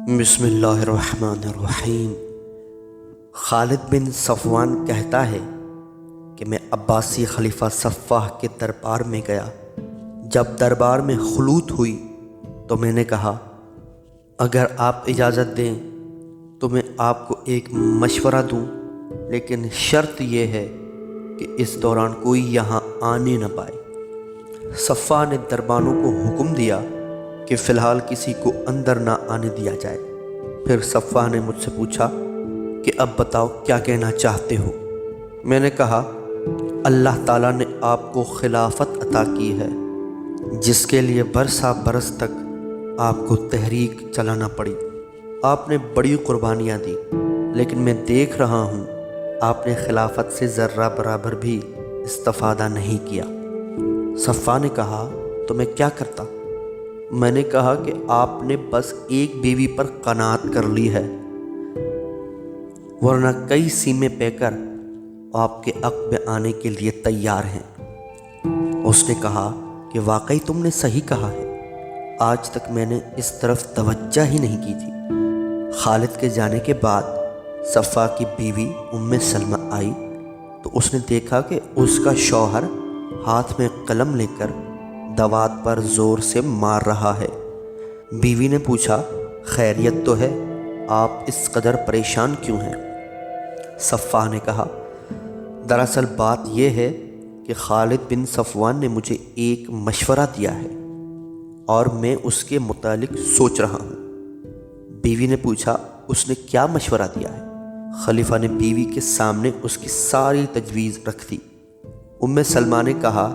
بسم اللہ الرحمن الرحیم۔ خالد بن صفوان کہتا ہے کہ میں عباسی خلیفہ صفاح کے دربار میں گیا۔ جب دربار میں خلوت ہوئی تو میں نے کہا، اگر آپ اجازت دیں تو میں آپ کو ایک مشورہ دوں، لیکن شرط یہ ہے کہ اس دوران کوئی یہاں آنے نہ پائے۔ صفاح نے دربانوں کو حکم دیا کہ فی الحال کسی کو اندر نہ آنے دیا جائے۔ پھر صفاح نے مجھ سے پوچھا کہ اب بتاؤ کیا کہنا چاہتے ہو؟ میں نے کہا، اللہ تعالیٰ نے آپ کو خلافت عطا کی ہے، جس کے لیے برسا برس تک آپ کو تحریک چلانا پڑی۔ آپ نے بڑی قربانیاں دی، لیکن میں دیکھ رہا ہوں آپ نے خلافت سے ذرہ برابر بھی استفادہ نہیں کیا۔ صفاح نے کہا، تو میں کیا کرتا؟ میں نے کہا کہ آپ نے بس ایک بیوی پر قناعت کر لی ہے، ورنہ کئی سیمیں پے کر آپ کے حق میں آنے کے لیے تیار ہیں۔ اس نے کہا کہ واقعی تم نے صحیح کہا ہے، آج تک میں نے اس طرف توجہ ہی نہیں کی تھی۔ خالد کے جانے کے بعد صفاح کی بیوی ام سلمہ آئی تو اس نے دیکھا کہ اس کا شوہر ہاتھ میں قلم لے کر دوات پر زور سے مار رہا ہے۔ بیوی نے پوچھا، خیریت تو ہے؟ آپ اس قدر پریشان کیوں ہیں؟ صفاح نے کہا، دراصل بات یہ ہے کہ خالد بن صفوان نے مجھے ایک مشورہ دیا ہے اور میں اس کے متعلق سوچ رہا ہوں۔ بیوی نے پوچھا، اس نے کیا مشورہ دیا ہے؟ خلیفہ نے بیوی کے سامنے اس کی ساری تجویز رکھ دی۔ ام سلمہ نے کہا،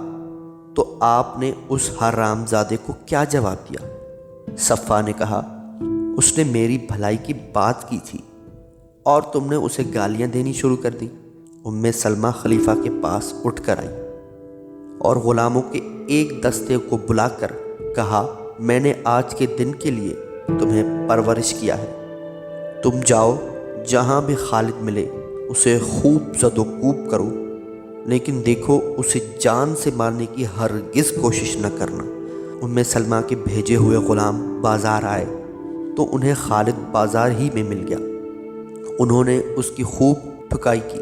تو آپ نے اس حرام زادے کو کیا جواب دیا؟ صفاح نے کہا، اس نے میری بھلائی کی بات کی تھی اور تم نے اسے گالیاں دینی شروع کر دی۔ ام سلمہ خلیفہ کے پاس اٹھ کر آئی اور غلاموں کے ایک دستے کو بلا کر کہا، میں نے آج کے دن کے لیے تمہیں پرورش کیا ہے، تم جاؤ جہاں بھی خالد ملے اسے خوب زد و کوب کرو، لیکن دیکھو اسے جان سے مارنے کی ہرگز کوشش نہ کرنا۔ ام سلمہ کے بھیجے ہوئے غلام بازار آئے تو انہیں خالد بازار ہی میں مل گیا۔ انہوں نے اس کی خوب ٹھکائی کی۔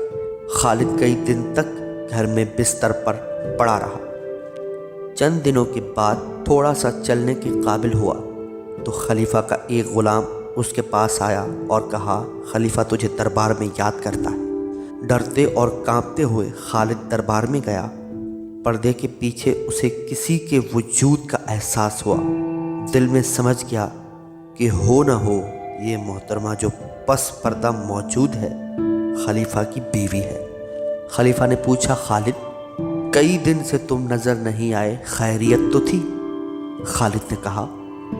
خالد کئی دن تک گھر میں بستر پر پڑا رہا۔ چند دنوں کے بعد تھوڑا سا چلنے کے قابل ہوا تو خلیفہ کا ایک غلام اس کے پاس آیا اور کہا، خلیفہ تجھے دربار میں یاد کرتا ہے۔ ڈرتے اور کانپتے ہوئے خالد دربار میں گیا۔ پردے کے پیچھے اسے کسی کے وجود کا احساس ہوا۔ دل میں سمجھ گیا کہ ہو نہ ہو یہ محترمہ جو پس پردہ موجود ہے خلیفہ کی بیوی ہے۔ خلیفہ نے پوچھا، خالد کئی دن سے تم نظر نہیں آئے، خیریت تو تھی؟ خالد نے کہا،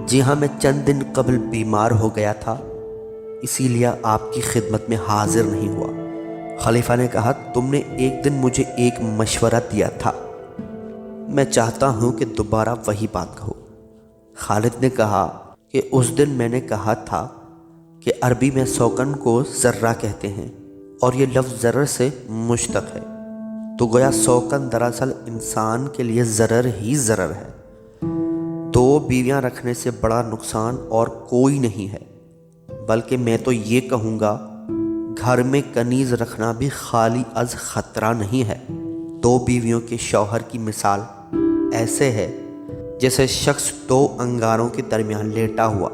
جی ہاں، میں چند دن قبل بیمار ہو گیا تھا، اسی لیے آپ کی خدمت میں حاضر نہیں ہوا۔ خلیفہ نے کہا، تم نے ایک دن مجھے ایک مشورہ دیا تھا، میں چاہتا ہوں کہ دوبارہ وہی بات کہو۔ خالد نے کہا کہ اس دن میں نے کہا تھا کہ عربی میں سوکن کو ذرہ کہتے ہیں اور یہ لفظ ضرر سے مشتق ہے، تو گویا سوکن دراصل انسان کے لیے ضرر ہی ضرر ہے۔ دو بیویاں رکھنے سے بڑا نقصان اور کوئی نہیں ہے، بلکہ میں تو یہ کہوں گا گھر میں کنیز رکھنا بھی خالی از خطرہ نہیں ہے۔ دو بیویوں کے شوہر کی مثال ایسے ہے جیسے شخص دو انگاروں کے درمیان لیٹا ہوا،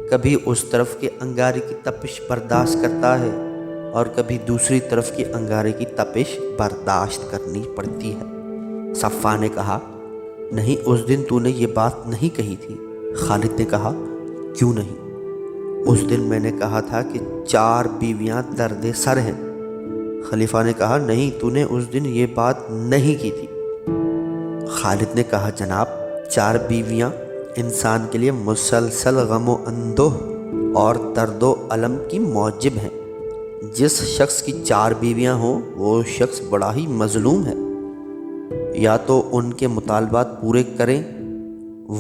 کبھی اس طرف کے انگارے کی تپش برداشت کرتا ہے اور کبھی دوسری طرف کے انگارے کی تپش برداشت کرنی پڑتی ہے۔ صفاح نے کہا، نہیں، اس دن تو نے یہ بات نہیں کہی تھی۔ خالد نے کہا، کیوں نہیں؟ اس دن میں نے کہا تھا کہ 4 بیویاں درد سر ہیں۔ خلیفہ نے کہا، نہیں، تو نے اس دن یہ بات نہیں کی تھی۔ خالد نے کہا، جناب، 4 بیویاں انسان کے لیے مسلسل غم و اندوہ اور درد و الم کی موجب ہیں۔ جس شخص کی 4 بیویاں ہوں وہ شخص بڑا ہی مظلوم ہے، یا تو ان کے مطالبات پورے کریں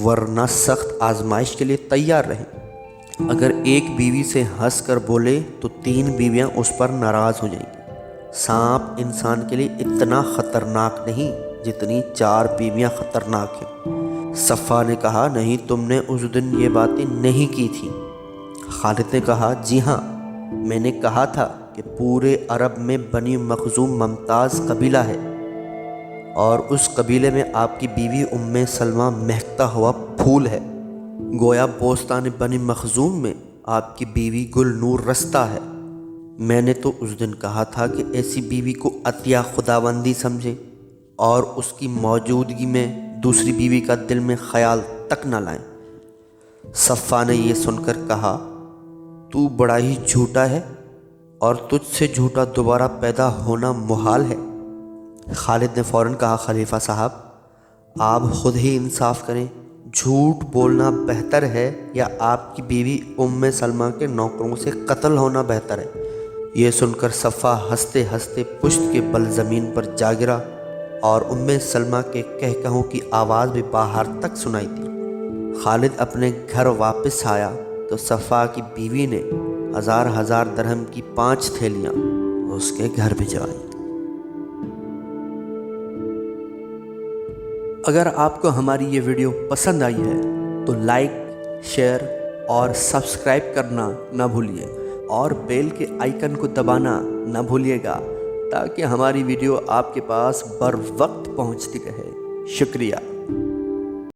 ورنہ سخت آزمائش کے لیے تیار رہیں۔ اگر ایک بیوی سے ہنس کر بولے تو 3 بیویاں اس پر ناراض ہو جائیں گی۔ سانپ انسان کے لیے اتنا خطرناک نہیں جتنی 4 بیویاں خطرناک ہیں۔ صفاح نے کہا، نہیں، تم نے اس دن یہ باتیں نہیں کی تھیں۔ خالد نے کہا جی ہاں، میں نے کہا تھا کہ پورے عرب میں بنی مخزوم ممتاز قبیلہ ہے اور اس قبیلے میں آپ کی بیوی سلمہ مہکتا ہوا پھول ہے۔ گویا بوستان بنی مخزوم میں آپ کی بیوی گل نور رستہ ہے۔ میں نے تو اس دن کہا تھا کہ ایسی بیوی کو عطیہ خداوندی سمجھے اور اس کی موجودگی میں دوسری بیوی کا دل میں خیال تک نہ لائیں۔ صفا نے یہ سن کر کہا تو بڑا ہی جھوٹا ہے اور تجھ سے جھوٹا دوبارہ پیدا ہونا محال ہے۔ خالد نے فوراً کہا خلیفہ صاحب آپ خود ہی انصاف کریں، جھوٹ بولنا بہتر ہے یا آپ کی بیوی سلمہ کے نوکروں سے قتل ہونا بہتر ہے؟ یہ سن کر صفا ہنستے ہنستے پشت کے بل زمین پر جا گرا اور سلمہ کے کہکہوں کی آواز بھی باہر تک سنائی دی۔ خالد اپنے گھر واپس آیا تو صفا کی بیوی نے ہزار درہم کی 5 تھیلیاں اس کے گھر بھجوائیں۔ اگر آپ کو ہماری یہ ویڈیو پسند آئی ہے تو لائک، شیئر اور سبسکرائب کرنا نہ بھولیے اور بیل کے آئیکن کو دبانا نہ بھولیے گا تاکہ ہماری ویڈیو آپ کے پاس بر وقت پہنچتی رہے۔ شکریہ۔